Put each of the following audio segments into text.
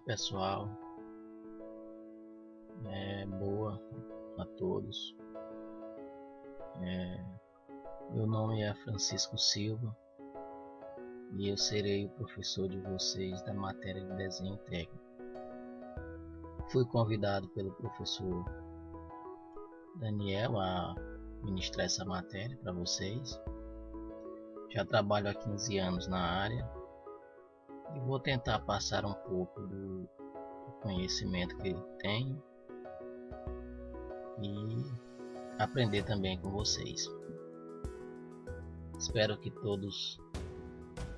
pessoal, boa a todos. Meu nome é Francisco Silva e eu serei o professor de vocês da matéria de desenho técnico. Fui convidado pelo professor Daniel a ministrar essa matéria para vocês. Já trabalho há 15 anos na área e vou tentar passar um pouco do conhecimento que tenho e aprender também com vocês. Espero que todos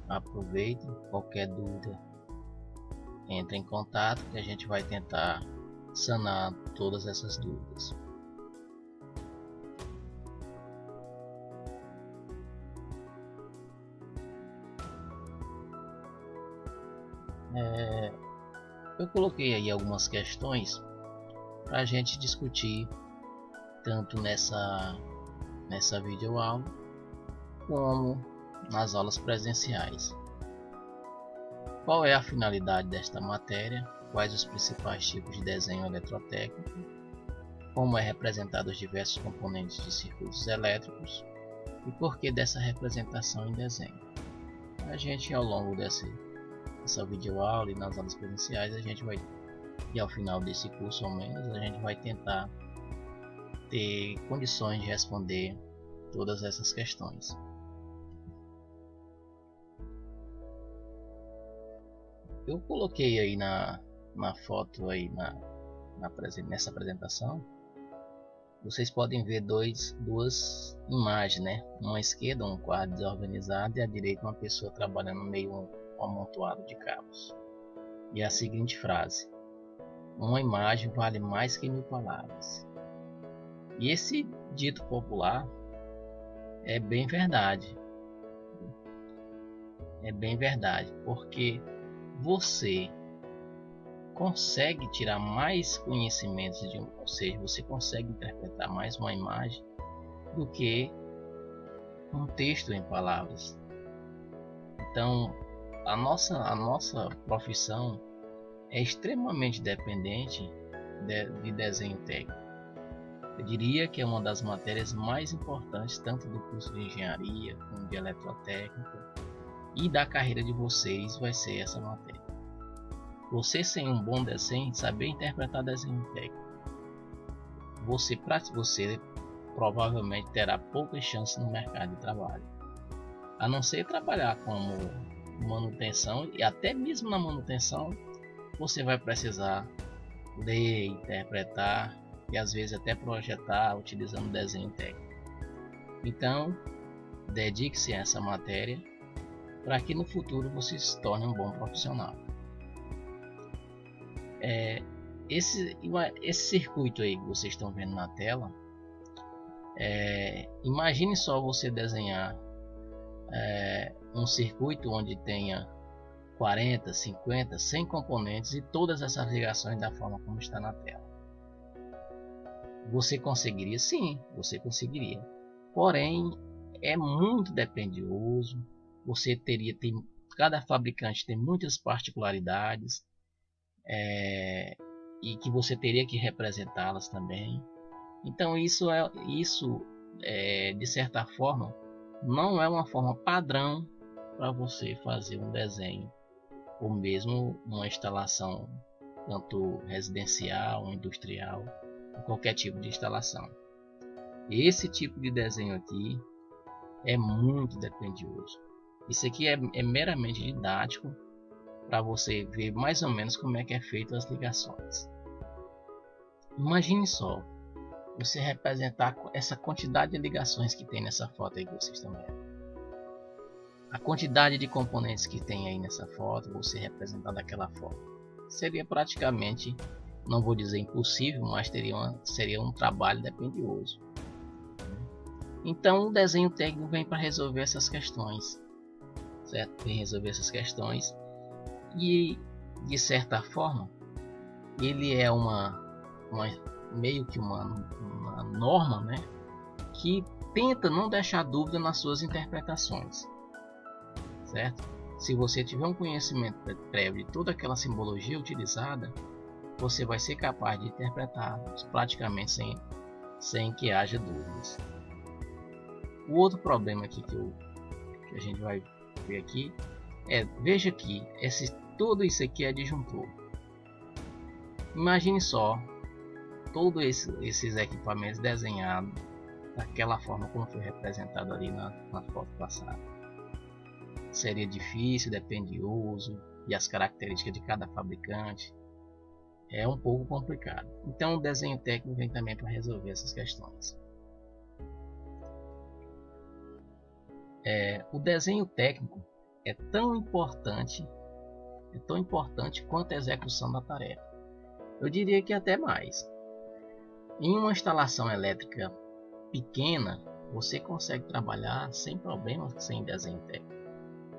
aproveitem. Qualquer dúvida, entre em contato que a gente vai tentar sanar todas essas dúvidas. Eu coloquei aí algumas questões para a gente discutir tanto nessa videoaula como nas aulas presenciais. Qual é a finalidade desta matéria? Quais os principais tipos de desenho eletrotécnico? Como é representado os diversos componentes de circuitos elétricos? E por que dessa representação em desenho? A gente, ao longo dessa videoaula e nas aulas presenciais, a gente vai, e ao final desse curso ao menos, a gente vai tentar ter condições de responder todas essas questões. Eu coloquei aí na foto aí nessa apresentação, vocês podem ver duas imagens, né? Uma à esquerda um quadro desorganizado e à direita uma pessoa trabalhando no meio um amontoado de cabos. E a seguinte frase: uma imagem vale mais que 1000 palavras. E esse dito popular é bem verdade. É bem verdade, porque você consegue tirar mais conhecimentos ou seja, você consegue interpretar mais uma imagem do que um texto em palavras. Então, a nossa profissão é extremamente dependente de desenho técnico. Eu diria que é uma das matérias mais importantes tanto do curso de engenharia como de eletrotécnica, e da carreira de vocês vai ser essa matéria. Você, sem um bom desenho, saber interpretar desenho técnico, você provavelmente terá poucas chances no mercado de trabalho, a não ser trabalhar como manutenção, e até mesmo na manutenção você vai precisar ler, interpretar e às vezes até projetar utilizando desenho técnico. Então, dedique-se a essa matéria para que no futuro você se torne um bom profissional. Esse circuito aí que vocês estão vendo na tela, imagine só você desenhar um circuito onde tenha 40, 50, 100 componentes e todas essas ligações da forma como está na tela. Você conseguiria? Sim, você conseguiria. Porém, é muito dispendioso. Cada fabricante tem muitas particularidades e que você teria que representá-las também. Então isso de certa forma não é uma forma padrão para você fazer um desenho ou mesmo uma instalação tanto residencial, industrial, ou qualquer tipo de instalação. Esse tipo de desenho aqui é muito dispendioso. Isso aqui é meramente didático para você ver mais ou menos como é que é feito as ligações. Imagine só você representar essa quantidade de ligações que tem nessa foto aí que vocês estão vendo. A quantidade de componentes que tem aí nessa foto, você representar daquela forma, seria praticamente, não vou dizer impossível, mas seria um trabalho dispendioso. Então o desenho técnico vem para resolver essas questões, certo? Vem resolver essas questões e de certa forma ele é meio que uma norma, né, que tenta não deixar dúvida nas suas interpretações, certo? se você tiver um conhecimento prévio de toda aquela simbologia utilizada, você vai ser capaz de interpretar praticamente sem que haja dúvidas. O outro problema aqui que a gente vai ver aqui veja que tudo isso aqui é disjuntor. Imagine só todos esses equipamentos desenhados daquela forma como foi representado ali na foto passada. Seria difícil, dispendioso, e as características de cada fabricante é um pouco complicado. Então o desenho técnico vem também para resolver essas questões. O desenho técnico é tão importante quanto a execução da tarefa. Eu diria que até mais. Em uma instalação elétrica pequena, você consegue trabalhar sem problemas sem desenho técnico.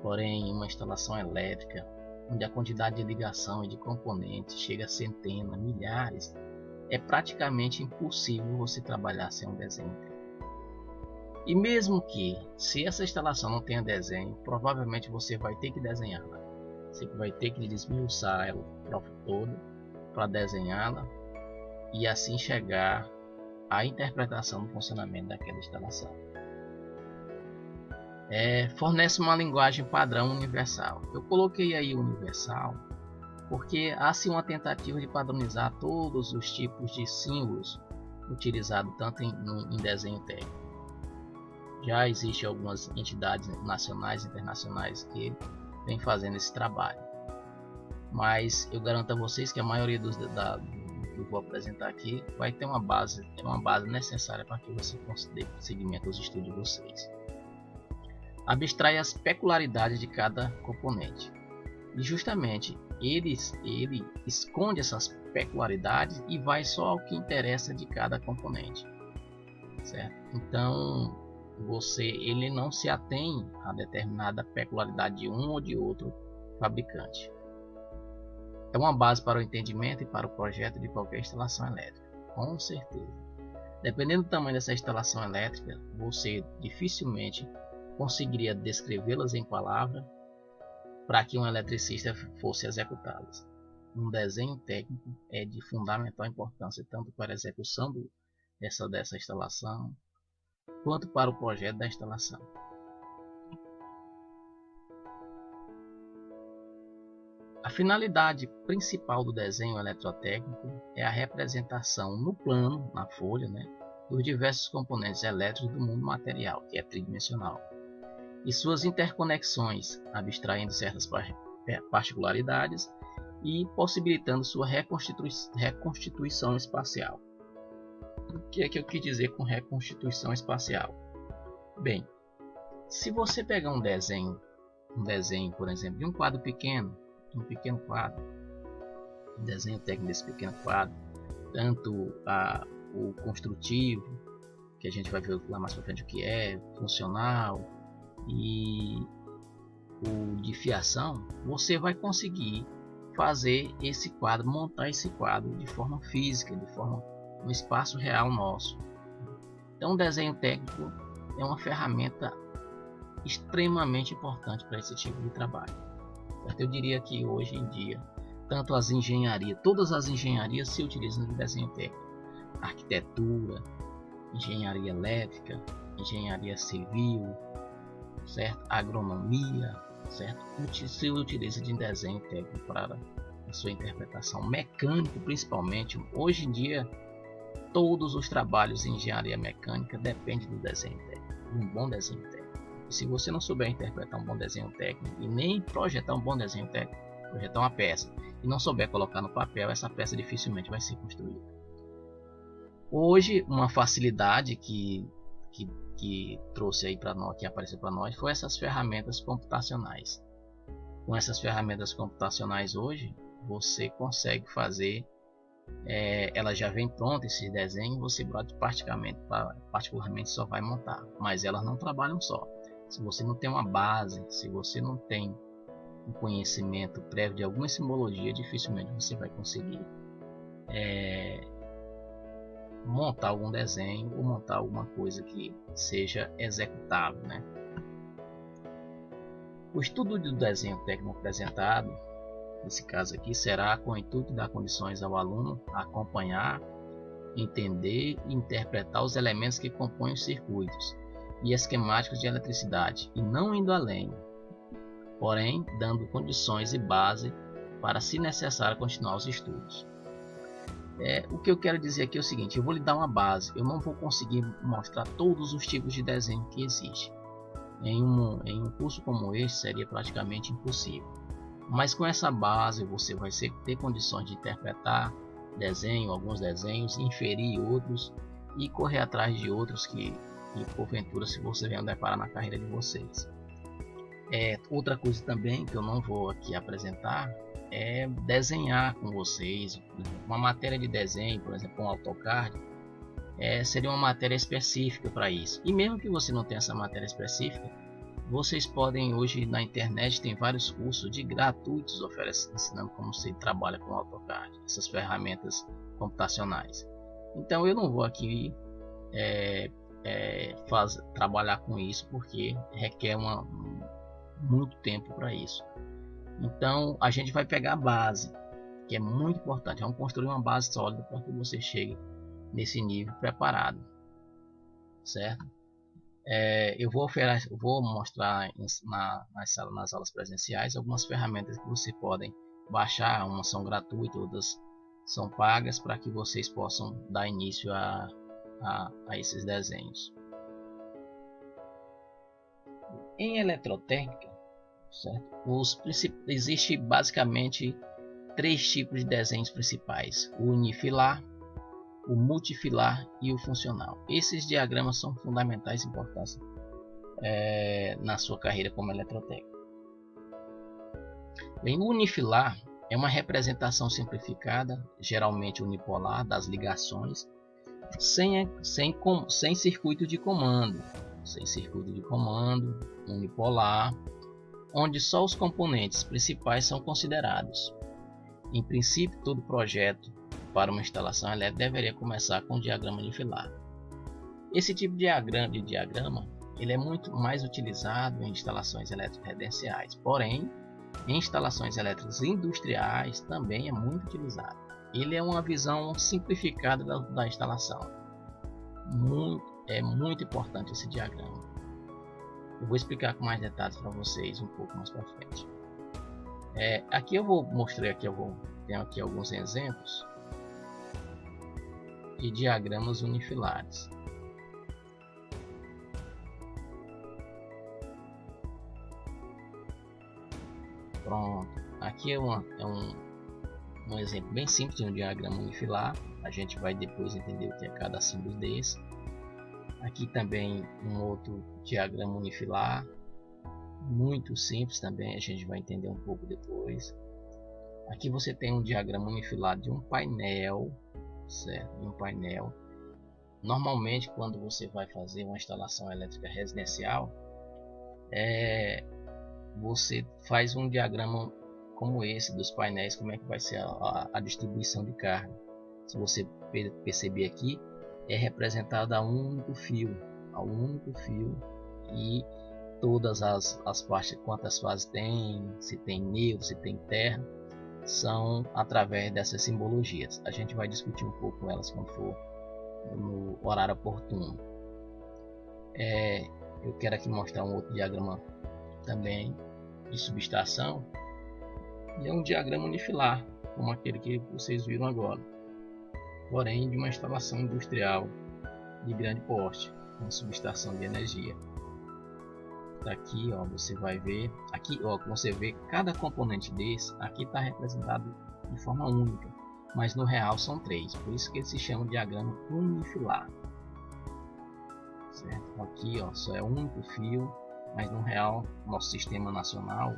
Porém, em uma instalação elétrica, onde a quantidade de ligação e de componentes chega a centenas, milhares, é praticamente impossível você trabalhar sem um desenho técnico. E mesmo que, se essa instalação não tenha desenho, provavelmente você vai ter que desenhá-la. Você vai ter que desmiuçar ela toda para desenhá-la e assim chegar à interpretação do funcionamento daquela instalação. Fornece uma linguagem padrão universal. Eu coloquei aí universal porque há sim uma tentativa de padronizar todos os tipos de símbolos utilizados tanto em desenho técnico. Já existem algumas entidades nacionais e internacionais que vêm fazendo esse trabalho, mas eu garanto a vocês que a maioria do que eu vou apresentar aqui vai ter uma base necessária para que você consiga seguimento aos estudos de vocês. Abstrai as peculiaridades de cada componente e justamente ele esconde essas peculiaridades e vai só ao que interessa de cada componente, certo? Então ele não se atém a determinada peculiaridade de um ou de outro fabricante. É uma base para o entendimento e para o projeto de qualquer instalação elétrica, com certeza. Dependendo do tamanho dessa instalação elétrica, você dificilmente conseguiria descrevê-las em palavras para que um eletricista fosse executá-las. Um desenho técnico é de fundamental importância tanto para a execução dessa instalação, quanto para o projeto da instalação. A finalidade principal do desenho eletrotécnico é a representação no plano, na folha, dos diversos componentes elétricos do mundo material, que é tridimensional, e suas interconexões, abstraindo certas particularidades e possibilitando sua reconstituição espacial. O que é que eu quis dizer com reconstituição espacial? Bem, se você pegar um desenho, por exemplo, de um quadro pequeno, um pequeno quadro, um desenho técnico desse pequeno quadro, tanto o construtivo, que a gente vai ver lá mais para frente o que é, funcional, e o de fiação, você vai conseguir fazer esse quadro, montar esse quadro de forma física, no espaço real nosso. Então o desenho técnico é uma ferramenta extremamente importante para esse tipo de trabalho. Eu diria que hoje em dia, tanto as engenharias, todas as engenharias se utilizam de desenho técnico. Arquitetura, engenharia elétrica, engenharia civil, certo? Agronomia, certo? Se utiliza de desenho técnico para a sua interpretação. Mecânico, principalmente, hoje em dia, todos os trabalhos em engenharia mecânica dependem do desenho técnico, de um bom desenho técnico. E se você não souber interpretar um bom desenho técnico e nem projetar um bom desenho técnico, projetar uma peça e não souber colocar no papel, essa peça dificilmente vai ser construída. Hoje, uma facilidade que trouxe aí para nós, que apareceu para nós, foi essas ferramentas computacionais. Com essas ferramentas computacionais hoje, você consegue fazer, ela já vem pronta esse desenho, você particularmente só vai montar, mas elas não trabalham só. Se você não tem uma base, se você não tem um conhecimento prévio de alguma simbologia, dificilmente você vai conseguir montar algum desenho ou montar alguma coisa que seja executável, O estudo do desenho técnico apresentado, nesse caso aqui, será com o intuito de dar condições ao aluno acompanhar, entender e interpretar os elementos que compõem os circuitos e esquemáticos de eletricidade, e não indo além, porém dando condições e base para, se necessário, continuar os estudos. O que eu quero dizer aqui é o seguinte: eu vou lhe dar uma base, eu não vou conseguir mostrar todos os tipos de desenho que existem. Em um curso como este seria praticamente impossível, mas com essa base você vai ter condições de interpretar alguns desenhos, inferir outros e correr atrás de outros que porventura, se você venha deparar na carreira de vocês. Outra coisa também que eu não vou aqui apresentar é desenhar com vocês. Uma matéria de desenho, por exemplo, um AutoCAD, seria uma matéria específica para isso. E mesmo que você não tenha essa matéria específica, vocês podem, hoje na internet tem vários cursos gratuitos ensinando como se trabalha com AutoCAD, essas ferramentas computacionais. Então eu não vou aqui trabalhar com isso, porque requer muito tempo para isso. Então a gente vai pegar a base, que é muito importante. Vamos construir uma base sólida para que você chegue nesse nível preparado, certo? Eu vou mostrar nas aulas presenciais algumas ferramentas que você podem baixar. Umas são gratuitas, outras são pagas, para que vocês possam dar início a esses desenhos. Em eletrotécnica, certo? Existe basicamente 3 tipos de desenhos principais: o unifilar, o multifilar e o funcional. Esses diagramas são fundamentais e importantes na sua carreira como eletrotécnico. Bem, o unifilar é uma representação simplificada, geralmente unipolar, das ligações, sem circuito de comando, unipolar, onde só os componentes principais são considerados. Em princípio, todo projeto para uma instalação elétrica deveria começar com um diagrama unifilar. Esse tipo de diagrama ele é muito mais utilizado em instalações elétricas residenciais, porém em instalações elétricas industriais também é muito utilizado. Ele é uma visão simplificada da instalação. É muito importante esse diagrama. Eu vou explicar com mais detalhes para vocês um pouco mais para frente. Aqui eu vou mostrar tenho aqui alguns exemplos de diagramas unifilares. Pronto, aqui é um exemplo bem simples de um diagrama unifilar. A gente vai depois entender o que é cada símbolo desse. Aqui também um outro diagrama unifilar, muito simples também, a gente vai entender um pouco depois. Aqui você tem um diagrama unifilar de um painel, certo? Um painel. Normalmente, quando você vai fazer uma instalação elétrica residencial, você faz um diagrama como esse dos painéis, como é que vai ser a distribuição de carga. Se você perceber aqui, é representado a um único fio, e todas as partes, quantas fases tem, se tem neutro, se tem terra, são através dessas simbologias. A gente vai discutir um pouco elas quando for no horário oportuno. Eu quero aqui mostrar um outro diagrama também de subestação, e é um diagrama unifilar, como aquele que vocês viram agora, porém de uma instalação industrial de grande porte, uma subestação de energia. Aqui, ó, você vai ver, aqui, ó, você vê cada componente desse, aqui está representado de forma única, mas no real são 3, por isso que ele se chama de diagrama unifilar. Certo? Aqui, ó, só é um único fio, mas no real, nosso sistema nacional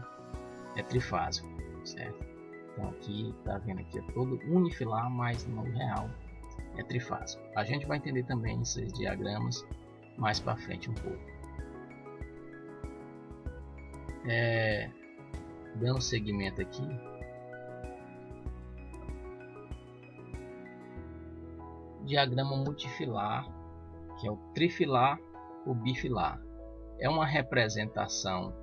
é trifásico, certo? Então aqui, tá vendo aqui, é todo unifilar, mas no real é trifásico. A gente vai entender também esses diagramas mais para frente um pouco. Dando seguimento aqui, diagrama multifilar, que é o trifilar ou bifilar. É uma representação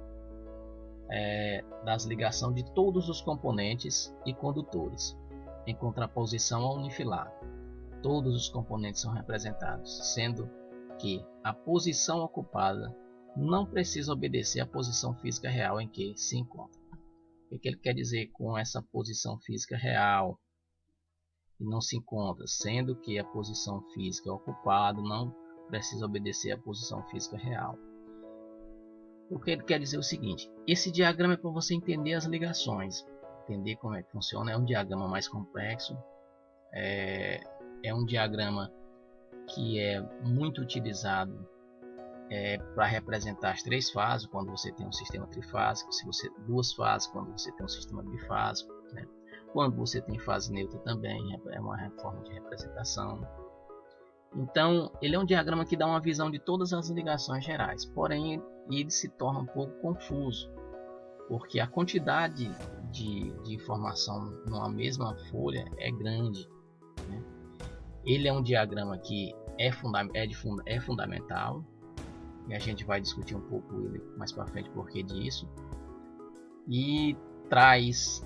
das ligações de todos os componentes e condutores, em contraposição ao unifilar. Todos os componentes são representados, sendo que a posição ocupada não precisa obedecer à posição física real em que se encontra. O que ele quer dizer com essa posição física real e não se encontra, sendo que a posição física ocupada não precisa obedecer à posição física real? O que ele quer dizer é o seguinte: esse diagrama é para você entender as ligações, entender como é que funciona. É um diagrama mais complexo, é um diagrama que é muito utilizado para representar as três fases, quando você tem um sistema trifásico, se você duas fases, quando você tem um sistema bifásico, né? Quando você tem fase neutra também, é uma forma de representação. Então, ele é um diagrama que dá uma visão de todas as ligações gerais, porém ele se torna um pouco confuso, porque a quantidade de informação numa mesma folha é grande, né? Ele é um diagrama que é fundamental, e a gente vai discutir um pouco ele mais para frente porquê disso, e traz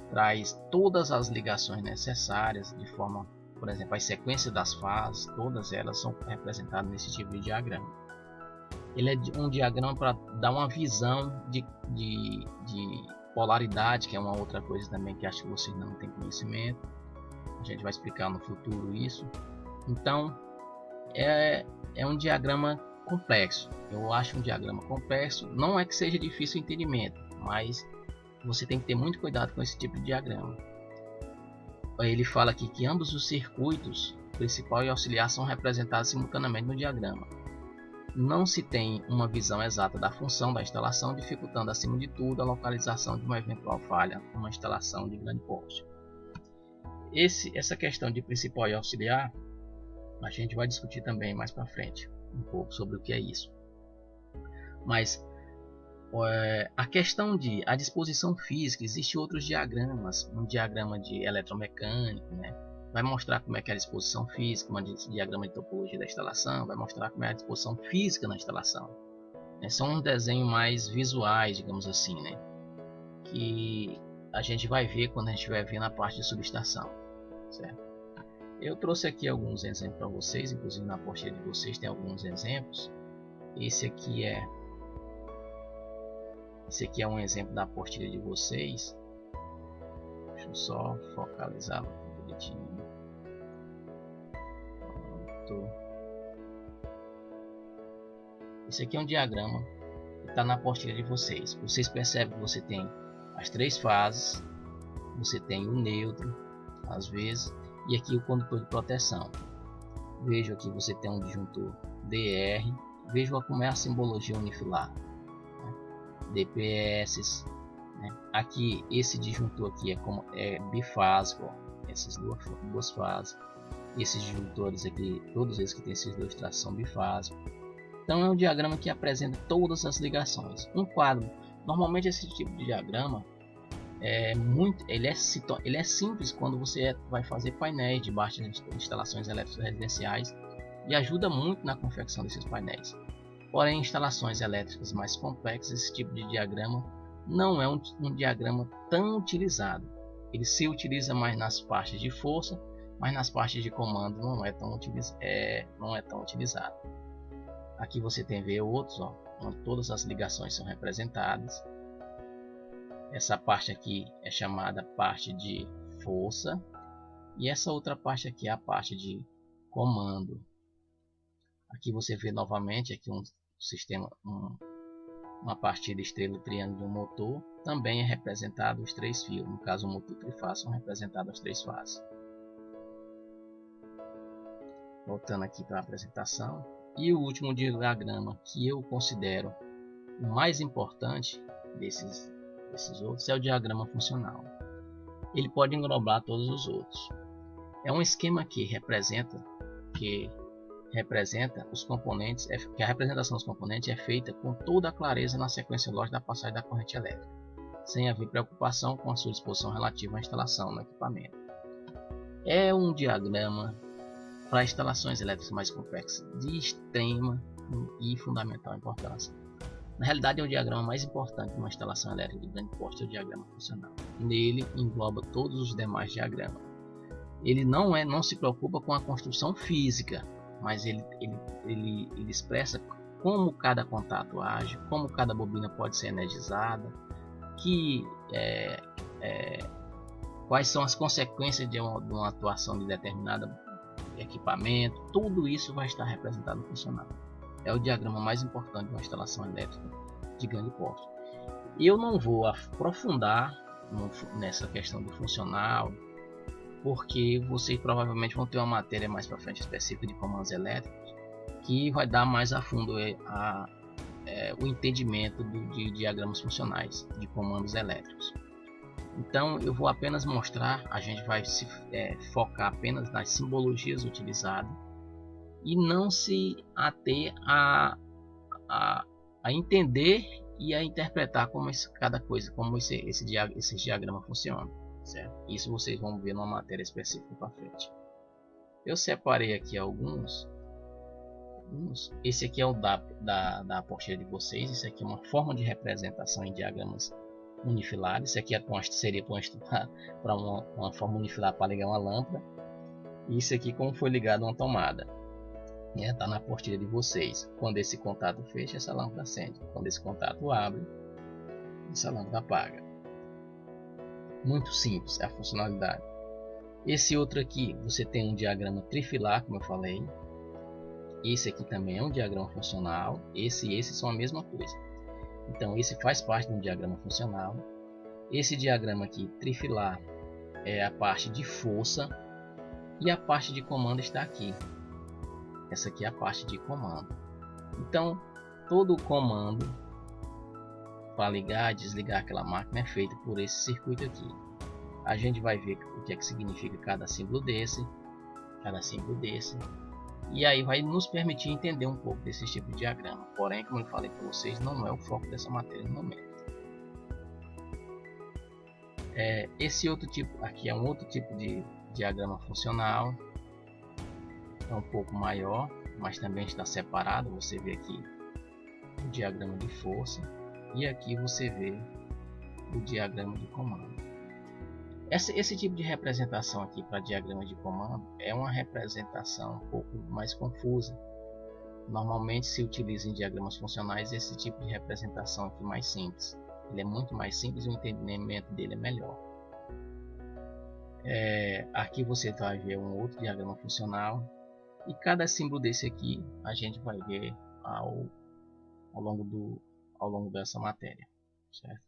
todas as ligações necessárias de forma, por exemplo, as sequências das fases, todas elas são representadas nesse tipo de diagrama. Ele é um diagrama para dar uma visão de polaridade, que é uma outra coisa também que acho que vocês não têm conhecimento. A gente vai explicar no futuro isso. Então, é um diagrama complexo. Eu acho um diagrama complexo. Não é que seja difícil o entendimento, mas você tem que ter muito cuidado com esse tipo de diagrama. Ele fala aqui que ambos os circuitos, principal e auxiliar, são representados simultaneamente no diagrama. Não se tem uma visão exata da função da instalação, dificultando acima de tudo a localização de uma eventual falha numa instalação de grande porte. Essa questão de principal e auxiliar a gente vai discutir também mais para frente um pouco sobre o que é isso. Mas a questão de a disposição física, existe outros diagramas, um diagrama de eletromecânico, né? Vai mostrar como é que é a disposição física, um diagrama de topologia da instalação, vai mostrar como é a disposição física na instalação. São um desenho mais visuais, digamos assim, né? Que a gente vai ver quando a gente estiver vendo a parte de subestação, certo? Eu trouxe aqui alguns exemplos para vocês, inclusive na apostila de vocês tem alguns exemplos. Esse aqui é um exemplo da apostila de vocês. Deixa eu só focalizá-lo bonitinho. Pronto. Esse aqui é um diagrama que está na apostila de vocês. Vocês percebem que você tem as três fases, você tem o neutro, às vezes, e aqui o condutor de proteção. Veja aqui você tem um disjuntor DR. Veja como é a simbologia unifilar, né? DPS, né? Aqui esse disjuntor aqui é bifásico, ó. Essas duas fases. Esses disjuntores aqui, todos eles que têm esses dois traços são bifásicos. Então é um diagrama que apresenta todas as ligações. Um quadro, normalmente esse tipo de diagrama ele é simples quando você vai fazer painéis de baixas instalações elétricas residenciais e ajuda muito na confecção desses painéis. Porém, em instalações elétricas mais complexas, esse tipo de diagrama não é um diagrama tão utilizado. Ele se utiliza mais nas partes de força, mas nas partes de comando não é tão utilizado. Aqui você tem outros, ó, onde todas as ligações são representadas. Essa parte aqui é chamada parte de força e essa outra parte aqui é a parte de comando. Aqui você vê novamente aqui um sistema, uma partida estrela e triângulo de um motor. Também é representado os três fios. No caso, o motor trifásico são representados as três fases. Voltando aqui para a apresentação. E o último diagrama que eu considero o mais importante desses outros é o diagrama funcional. Ele pode englobar todos os outros. É um esquema que representa os componentes, que a representação dos componentes é feita com toda a clareza na sequência lógica da passagem da corrente elétrica, sem haver preocupação com a sua disposição relativa à instalação no equipamento. É um diagrama para instalações elétricas mais complexas de extrema e fundamental importância. Na realidade, é o diagrama mais importante de uma instalação elétrica de grande porte, é o diagrama funcional. Nele engloba todos os demais diagramas. Ele não se preocupa com a construção física, mas ele expressa como cada contato age, como cada bobina pode ser energizada, quais são as consequências de uma atuação de determinado equipamento. Tudo isso vai estar representado no funcional. É o diagrama mais importante de uma instalação elétrica de grande porte. Eu não vou aprofundar nessa questão do funcional, porque vocês provavelmente vão ter uma matéria mais para frente específica de comandos elétricos, que vai dar mais a fundo o entendimento de diagramas funcionais de comandos elétricos. Então eu vou apenas mostrar, a gente vai se focar apenas nas simbologias utilizadas e não se ater a entender e a interpretar como cada coisa, como esse diagrama funciona, certo? Isso vocês vão ver numa matéria específica para frente. Eu separei aqui alguns. Esse aqui é o da apostila de vocês. Isso aqui é uma forma de representação em diagramas unifilares. Isso aqui seria para uma forma unifilar para ligar uma lâmpada. E isso aqui como foi ligado uma tomada. Está na apostila de vocês. Quando esse contato fecha, essa lâmpada acende. Quando esse contato abre, essa lâmpada apaga. Muito simples a funcionalidade. Esse outro aqui, você tem um diagrama trifilar, como eu falei. Esse aqui também é um diagrama funcional. Esse e esse são a mesma coisa. Então esse faz parte de um diagrama funcional. Esse diagrama aqui, trifilar, é a parte de força. E a parte de comando está aqui. Essa aqui é a parte de comando. Então todo o comando para ligar e desligar aquela máquina é feito por esse circuito aqui. A gente vai ver o que é que significa cada símbolo desse. E aí vai nos permitir entender um pouco desse tipo de diagrama. Porém, como eu falei para vocês, não é o foco dessa matéria no momento. Esse outro tipo aqui é um outro tipo de diagrama funcional. É um pouco maior, mas também está separado. Você vê aqui o diagrama de força e aqui você vê o diagrama de comando. Esse tipo de representação aqui para diagrama de comando é uma representação um pouco mais confusa. Normalmente se utiliza em diagramas funcionais esse tipo de representação aqui mais simples. Ele é muito mais simples e o entendimento dele é melhor. Aqui você vai ver um outro diagrama funcional e cada símbolo desse aqui a gente vai ver ao longo dessa matéria, certo?